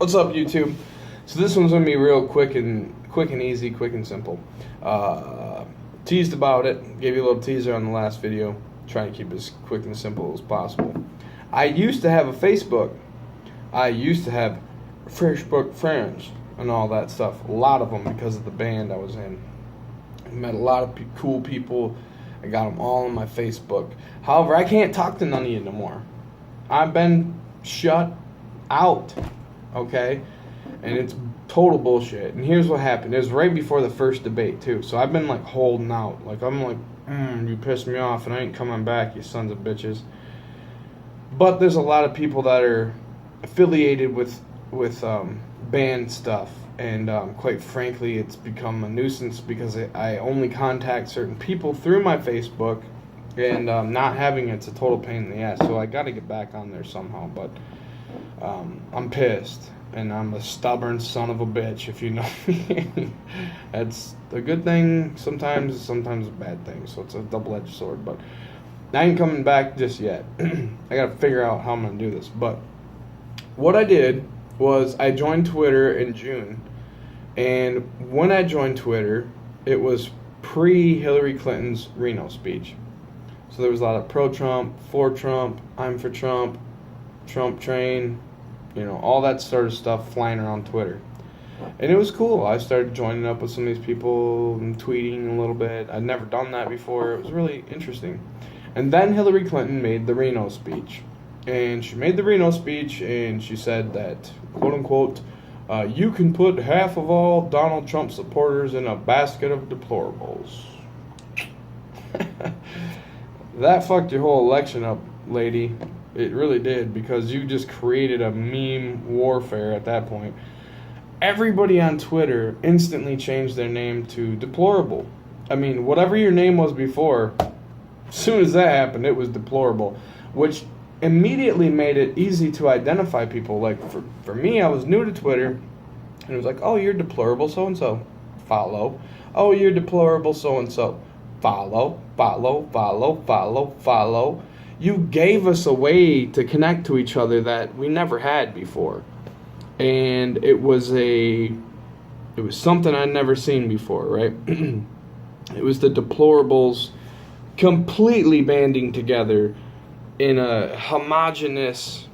What's up, YouTube? So this one's gonna be real quick and easy, quick and simple. Teased about it, gave you a little teaser on the last video. Trying to keep it as quick and simple as possible. I used to have a Facebook. I used to have Facebook friends and all that stuff. A lot of them because of the band I was in. I met a lot of cool people. I got them all on my Facebook. However, I can't talk to none of you no more. I've been shut out. Okay? And it's total bullshit. And here's what happened. It was right before the first debate, too. So I've been, like, holding out. Like, I'm like, you pissed me off and I ain't coming back, you sons of bitches. But there's a lot of people that are affiliated with band stuff. And quite frankly, it's become a nuisance because I only contact certain people through my Facebook. And not having it's a total pain in the ass. So I got to get back on there somehow. But I'm pissed. And I'm a stubborn son of a bitch, if you know me. That's a good thing sometimes a bad thing. So it's a double-edged sword. But I ain't coming back just yet. I got to figure out how I'm going to do this. But what I did was I joined Twitter in June. And when I joined Twitter, it was pre-Hillary Clinton's Reno speech. So there was a lot of pro-Trump, for Trump, I'm for Trump, Trump train, you know, all that sort of stuff flying around Twitter. And it was cool. I started joining up with some of these people and tweeting a little bit. I'd never done that before. It was really interesting. And then Hillary Clinton made the Reno speech. And she made the Reno speech and she said that, quote unquote, you can put half of all Donald Trump supporters in a basket of deplorables. That fucked your whole election up, lady. It really did, because you just created a meme warfare at that point. Everybody on Twitter instantly changed their name to deplorable. I mean, whatever your name was before, as soon as that happened, it was deplorable, which immediately made it easy to identify people. Like, for me, I was new to Twitter, and it was like, oh, you're deplorable so-and-so. Follow. Oh, you're deplorable so-and-so. Follow, follow, follow, follow, follow. You gave us a way to connect to each other that we never had before. And it was something I'd never seen before, right? It was the deplorables completely banding together in a homogenous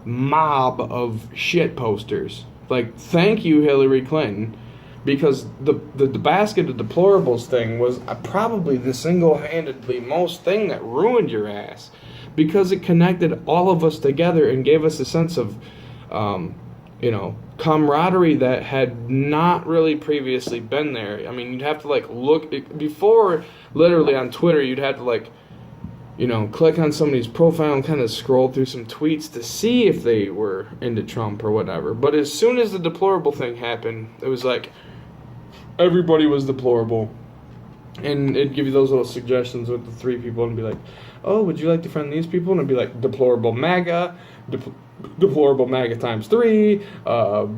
mob of shit posters. Like, thank you, Hillary Clinton, because the basket of deplorables thing was probably the single-handedly most thing that ruined your ass. Because it connected all of us together and gave us a sense of, camaraderie that had not really previously been there. I mean, you'd have to, look... Before, literally, on Twitter, you'd have to, click on somebody's profile and kind of scroll through some tweets to see if they were into Trump or whatever. But as soon as the deplorable thing happened, it was like, everybody was deplorable. And it'd give you those little suggestions with the three people and be like, oh, would you like to friend these people? And it'd be like, deplorable MAGA, deplorable MAGA times 3,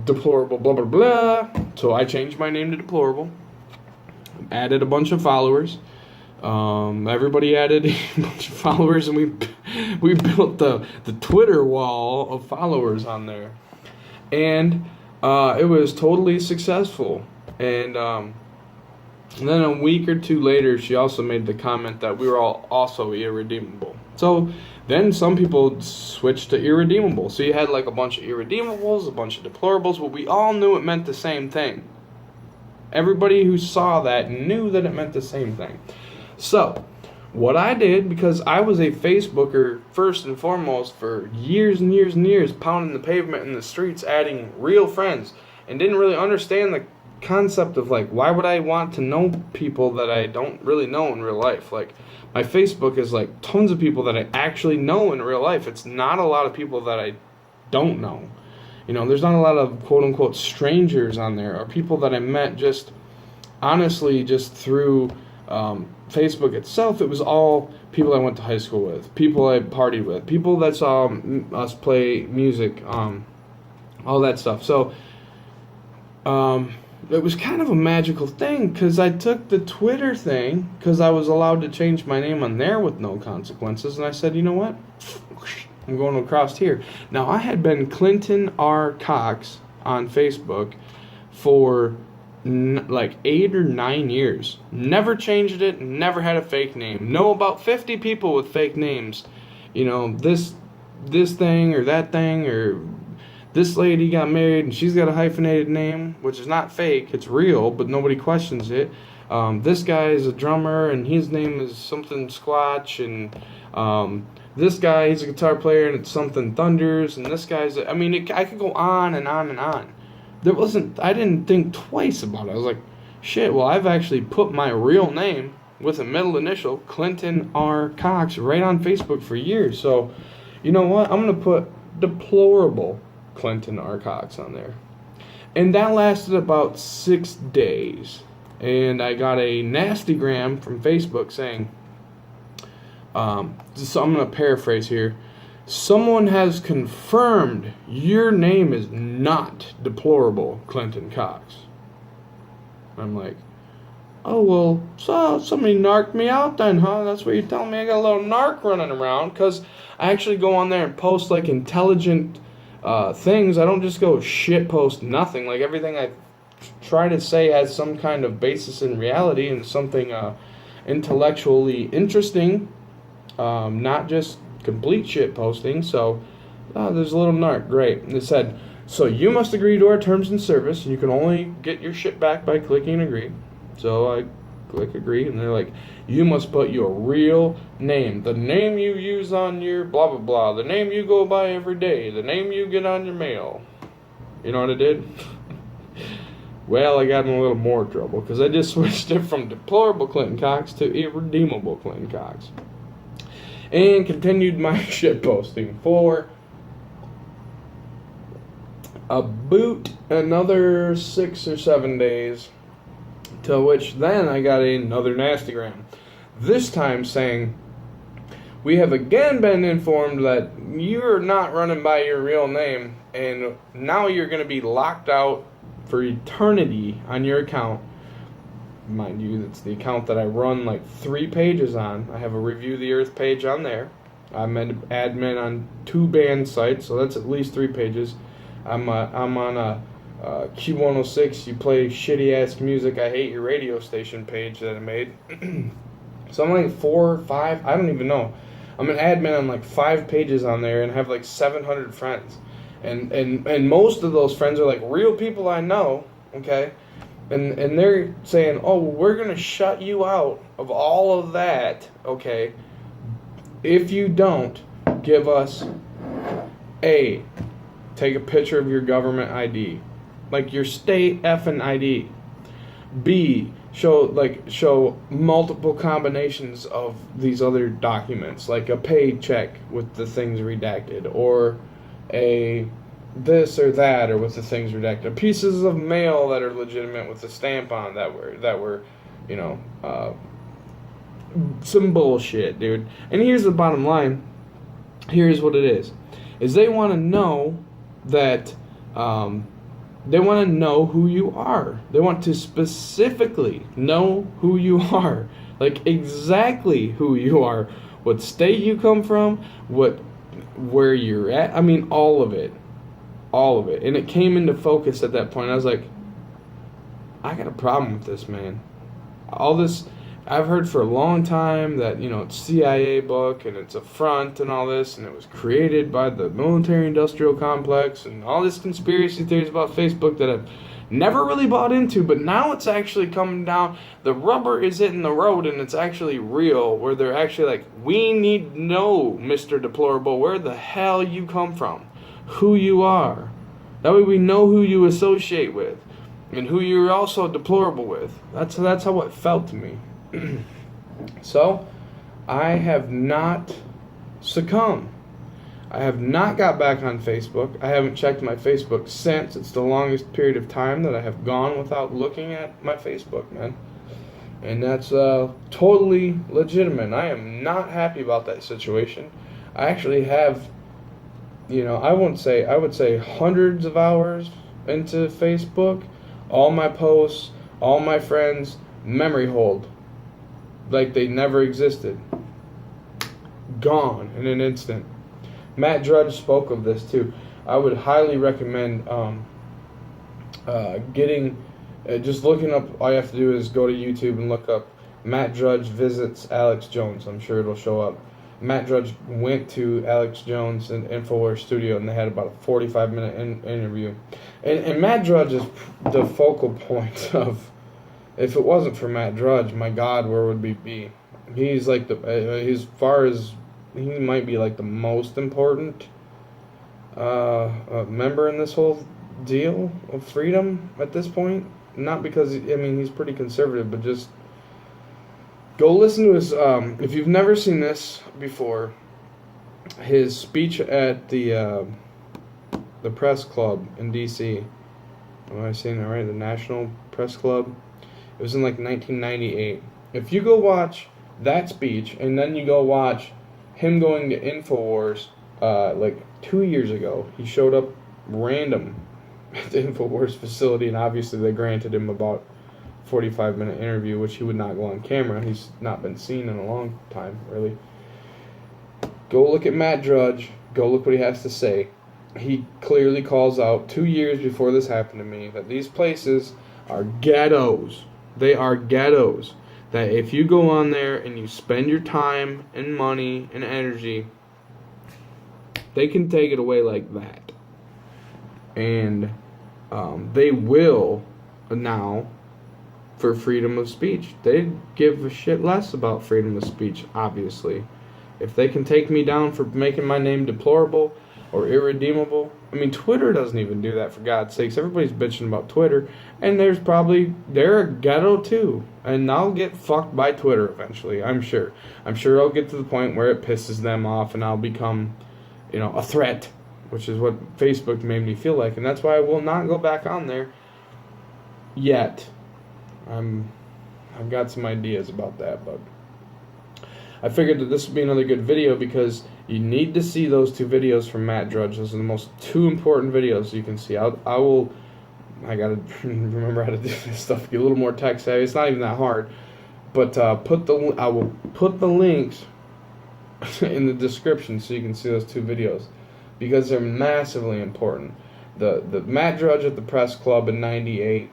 deplorable blah, blah, blah. So I changed my name to deplorable, added a bunch of followers. Everybody added a bunch of followers, and we built the Twitter wall of followers on there. And it was totally successful. And then a week or two later, she also made the comment that we were all also irredeemable. So then some people switched to irredeemable. So you had a bunch of irredeemables, a bunch of deplorables, but we all knew it meant the same thing. Everybody who saw that knew that it meant the same thing. So what I did, because I was a Facebooker first and foremost for years and years and years, pounding the pavement in the streets, adding real friends, and didn't really understand the concept of why would I want to know people that I don't really know in real life. My Facebook is tons of people that I actually know in real life. It's not a lot of people that I don't know. There's not a lot of quote unquote strangers on there, or people that I met just honestly just through Facebook itself. It was all people I went to high school with, people I partied with, people that saw us play music, all that stuff. So it was kind of a magical thing, because I took the Twitter thing, because I was allowed to change my name on there with no consequences, and I said, you know what? I'm going across here. Now, I had been Clinton R. Cox on Facebook for like 8 or 9 years. Never changed it, never had a fake name. Know about 50 people with fake names. You know, this thing or that thing, or this lady got married and she's got a hyphenated name, which is not fake, it's real, but nobody questions it. This guy is a drummer and his name is something Squatch, and this guy, he's a guitar player and it's something Thunders, and this guy's, I mean, I could go on and on and on. I didn't think twice about it. I was like, shit, well, I've actually put my real name with a middle initial, Clinton R. Cox, right on Facebook for years. So, you know what? I'm going to put deplorable Clinton R. Cox on there. And that lasted about 6 days. And I got a nastygram from Facebook saying, so I'm going to paraphrase here. Someone has confirmed your name is not deplorable Clinton Cox. I'm like, oh, well, so somebody narked me out then, huh? That's what you're telling me? I got a little narc running around, because I actually go on there and post, like, intelligent things. I don't just go shit post nothing. Like, everything I try to say has some kind of basis in reality and something intellectually interesting, not just complete shit posting. So there's a little narc. Great. And it said, so you must agree to our terms and service, and you can only get your shit back by clicking agree. So I click agree, and they're like, you must put your real name, the name you use on your blah blah blah, the name you go by every day, the name you get on your mail. You know what I did? Well, I got in a little more trouble, because I just switched it from deplorable Clinton Cox to irredeemable Clinton Cox. And continued my shit posting for about another 6 or 7 days, to which then I got another nastygram. This time saying, we have again been informed that you're not running by your real name, and now you're going to be locked out for eternity on your account. Mind you, that's the account that I run like 3 pages on. I have a Review the Earth page on there. I'm an admin on 2 band sites, so that's at least 3 pages. I'm on a Q106, you play shitty ass music, I hate your radio station page that I made. So I'm like 4 or 5, I don't even know. I'm an admin on like 5 pages on there and have like 700 friends. And most of those friends are like real people I know, okay? And they're saying, oh, we're going to shut you out of all of that, okay, if you don't give us A, take a picture of your government ID, like your state effing ID. B, show multiple combinations of these other documents, like a paycheck with the things redacted, or a this or that, or with the things redacted, pieces of mail that are legitimate with the stamp on that were, you know, some bullshit, dude. And here's the bottom line. Here's what it is they want to know that, they want to know who you are. They want to specifically know who you are, like exactly who you are, what state you come from, where you're at. I mean, all of it. And it came into focus at that point. I was like, I got a problem with this, man. All this, I've heard for a long time that, you know, it's CIAbook and it's a front and all this, and it was created by the military-industrial complex and all this conspiracy theories about Facebook that I've never really bought into, but now it's actually coming down. The rubber is hitting the road, and it's actually real, where they're actually like, we need to know, Mr. Deplorable, where the hell you come from, who you are. That way we know who you associate with and who you're also deplorable with. That's how it felt to me. So I have not succumbed. I have not got back on Facebook. I haven't checked my Facebook since. It's the longest period of time that I have gone without looking at my Facebook, man. And that's totally legitimate. I am not happy about that situation. I actually have, you know, I would say hundreds of hours into Facebook. All my posts, all my friends, memory hold. Like they never existed. Gone in an instant. Matt Drudge spoke of this too. I would highly recommend Just looking up, all you have to do is go to YouTube and look up Matt Drudge visits Alex Jones. I'm sure it'll show up. Matt Drudge went to Alex Jones in InfoWars studio, and they had about a 45-minute interview. And Matt Drudge is the focal point of, if it wasn't for Matt Drudge, my God, where would we be? He's like as far as, he might be like the most important member in this whole deal of freedom at this point. Not because, I mean, he's pretty conservative, but just go listen to his, if you've never seen this before, his speech at the press club in D.C. Am I saying that right? The National Press Club. It was in like 1998. If you go watch that speech, and then you go watch him going to InfoWars, like 2 years ago, he showed up random at the InfoWars facility, and obviously they granted him about 45-minute interview, which he would not go on camera. He's not been seen in a long time, really. Go look at Matt Drudge. Go look what he has to say. He clearly calls out 2 years before this happened to me that these places are ghettos. They are ghettos. That if you go on there and you spend your time and money and energy, they can take it away like that. And they will now for freedom of speech. They give a shit less about freedom of speech, obviously. If they can take me down for making my name deplorable or irredeemable, I mean, Twitter doesn't even do that, for God's sakes. Everybody's bitching about Twitter, and they're a ghetto too, and I'll get fucked by Twitter eventually, I'm sure. I'm sure I'll get to the point where it pisses them off, and I'll become, a threat, which is what Facebook made me feel like, and that's why I will not go back on there yet. I've got some ideas about that, but I figured that this would be another good video because you need to see those two videos from Matt Drudge. Those are the most two important videos you can see. I gotta remember how to do this stuff. Get a little more tech savvy. It's not even that hard, but I will put the links in the description so you can see those two videos because they're massively important. The Matt Drudge at the press club in '98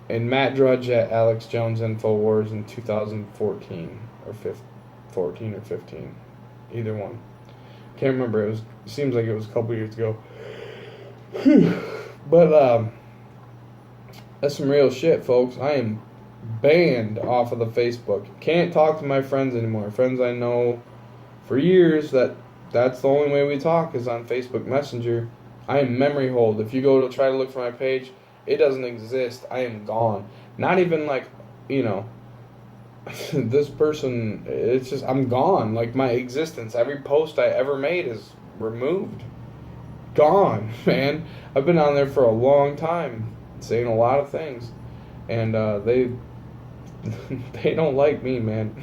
and Matt Drudge at Alex Jones InfoWars in 2014 or 15, either one. Can't remember. It seems like it was a couple years ago. But that's some real shit, folks. I am banned off of the Facebook. Can't talk to my friends anymore. Friends I know for years that's the only way we talk is on Facebook Messenger. I am memory hold. If you go to try to look for my page, it doesn't exist. I am gone. Not even like, this person, it's just, I'm gone. Like my existence, every post I ever made is removed. Gone, man. I've been on there for a long time, saying a lot of things. And they don't like me, man.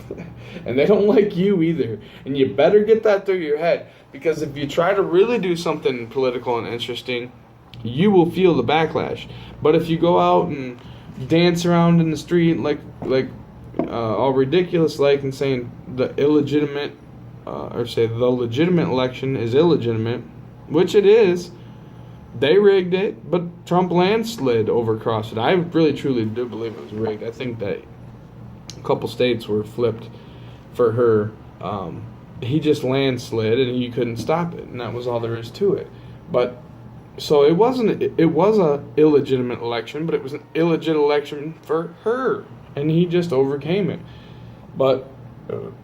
And they don't like you either. And you better get that through your head. Because if you try to really do something political and interesting, you will feel the backlash. But if you go out and dance around in the street like all ridiculous like and saying the illegitimate or say the legitimate election is illegitimate, which it is, they rigged it, but Trump landslid over across it. I really truly do believe it was rigged. I think that a couple states were flipped for her. He just landslid and you couldn't stop it, and that was all there is to it. But so it was a illegitimate election, but it was an illegitimate election for her, and he just overcame it. But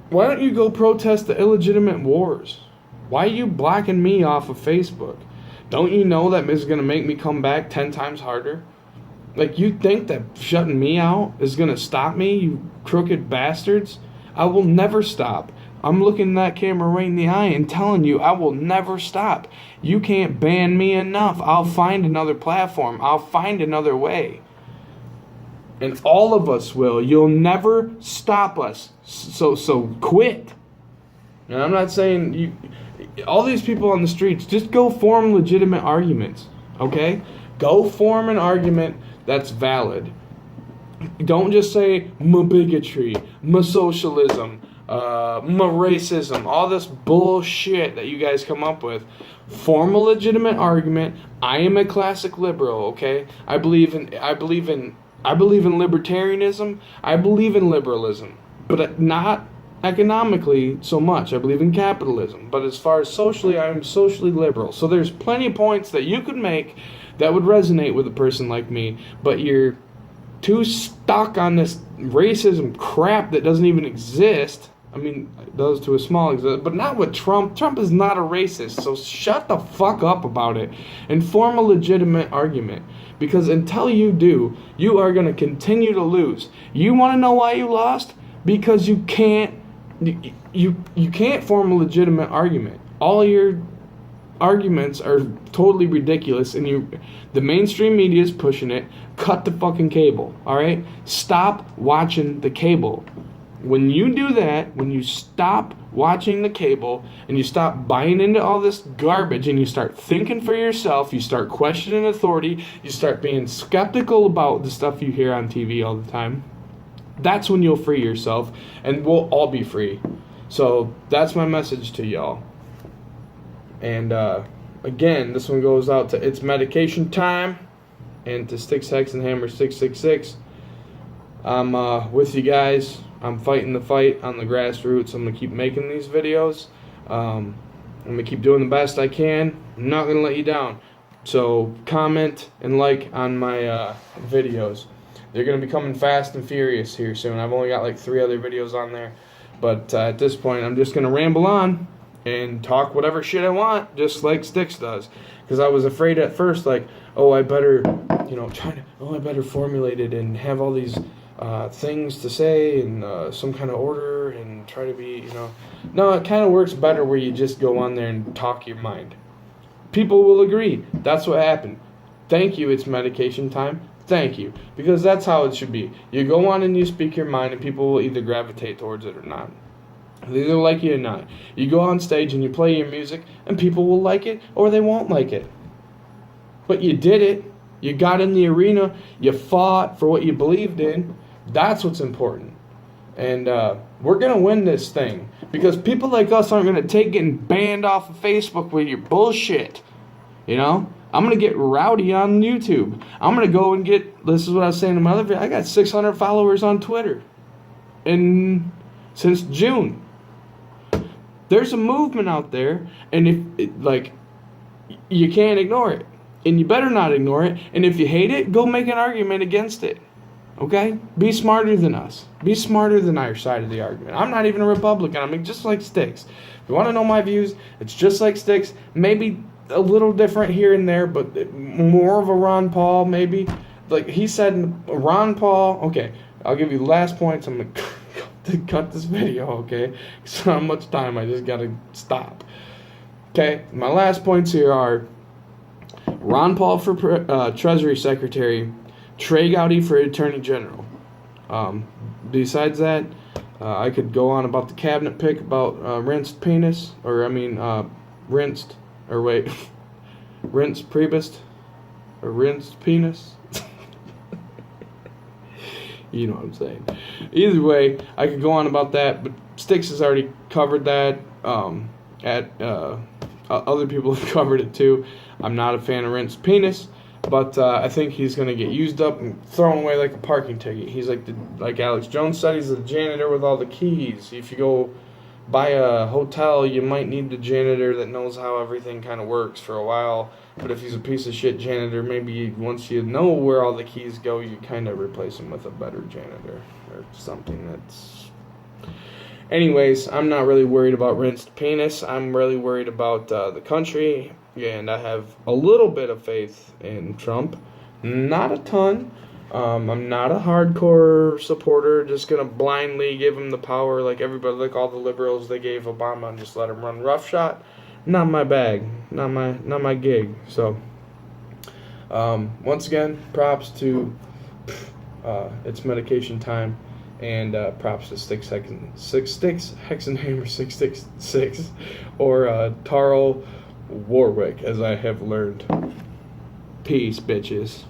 why don't you go protest the illegitimate wars? Why are you blocking me off of Facebook? Don't you know that is going to make me come back 10 times harder? Like, you think that shutting me out is going to stop me, you crooked bastards? I will never stop. I'm looking that camera right in the eye and telling you I will never stop. You can't ban me enough. I'll find another platform. I'll find another way. And all of us will. You'll never stop us. So quit. And I'm not saying you. All these people on the streets, just go form legitimate arguments. Okay? Go form an argument that's valid. Don't just say my bigotry, my socialism, racism, all this bullshit that you guys come up with. Form a legitimate argument. I am a classic liberal, okay? I believe in libertarianism. I believe in liberalism, but not economically so much. I believe in capitalism, but as far as socially, I am socially liberal. So there's plenty of points that you could make that would resonate with a person like me, but you're too stuck on this racism crap that doesn't even exist. I mean, it does to a small extent, but not with Trump. Trump is not a racist, so shut the fuck up about it and form a legitimate argument. Because until you do, you are going to continue to lose. You want to know why you lost? Because you can't form a legitimate argument. All your arguments are totally ridiculous, and the mainstream media is pushing it. Cut the fucking cable, all right? Stop watching the cable. When you do that, when you stop watching the cable and you stop buying into all this garbage and you start thinking for yourself, you start questioning authority, you start being skeptical about the stuff you hear on TV all the time, that's when you'll free yourself, and we'll all be free. So that's my message to y'all. And again, this one goes out to It's Medication Time and to Sticks, Hex, and Hammer 666. I'm with you guys. I'm fighting the fight on the grassroots. I'm going to keep making these videos. I'm going to keep doing the best I can. I'm not going to let you down. So comment and like on my videos. They're going to be coming fast and furious here soon. I've only got like 3 other videos on there. But at this point, I'm just going to ramble on and talk whatever shit I want, just like Sticks does. Because I was afraid at first, like, oh, I better, I better formulate it and have all these things to say and some kind of order and try to be, No, it kind of works better where you just go on there and talk your mind. People will agree. That's what happened. Thank you, It's Medication Time. Thank you. Because that's how it should be. You go on and you speak your mind and people will either gravitate towards it or not. They either like you or not. You go on stage and you play your music and people will like it or they won't like it. But you did it. You got in the arena. You fought for what you believed in. That's what's important. And we're going to win this thing. Because people like us aren't going to take getting banned off of Facebook with your bullshit. I'm going to get rowdy on YouTube. I'm going to go and get, this is what I was saying in my other video, I got 600 followers on Twitter. Since June. There's a movement out there. And you can't ignore it. And you better not ignore it. And if you hate it, go make an argument against it. Okay? Be smarter than us. Be smarter than our side of the argument. I'm not even a Republican. I mean, just like Sticks. If you want to know my views, it's just like Sticks. Maybe a little different here and there, but more of a Ron Paul, maybe. Like he said, Ron Paul. Okay, I'll give you the last points. I'm going to cut this video, okay? Because not much time. I just got to stop. Okay, my last points here are Ron Paul for Treasury Secretary, Trey Gowdy for Attorney General. Besides that, I could go on about the cabinet pick about rinsed penis, rinsed priebus, or rinsed penis. You know what I'm saying. Either way, I could go on about that, but Sticks has already covered that. Other people have covered it too. I'm not a fan of rinsed penis, but I think he's going to get used up and thrown away like a parking ticket. He's like Alex Jones said, he's the janitor with all the keys. If you go buy a hotel, you might need the janitor that knows how everything kind of works for a while. But if he's a piece of shit janitor, maybe once you know where all the keys go, you kind of replace him with a better janitor or something that's... Anyways, I'm not really worried about rinsed penis. I'm really worried about the country, and I have a little bit of faith in Trump. Not a ton. I'm not a hardcore supporter, just going to blindly give him the power like everybody, like all the liberals they gave Obama and just let him run roughshod. Not my bag, not my gig. So, once again, props to It's Medication Time, and props to Sticks, Hex, and Hammer 666, or Tarl Warwick, as I have learned. Peace, bitches.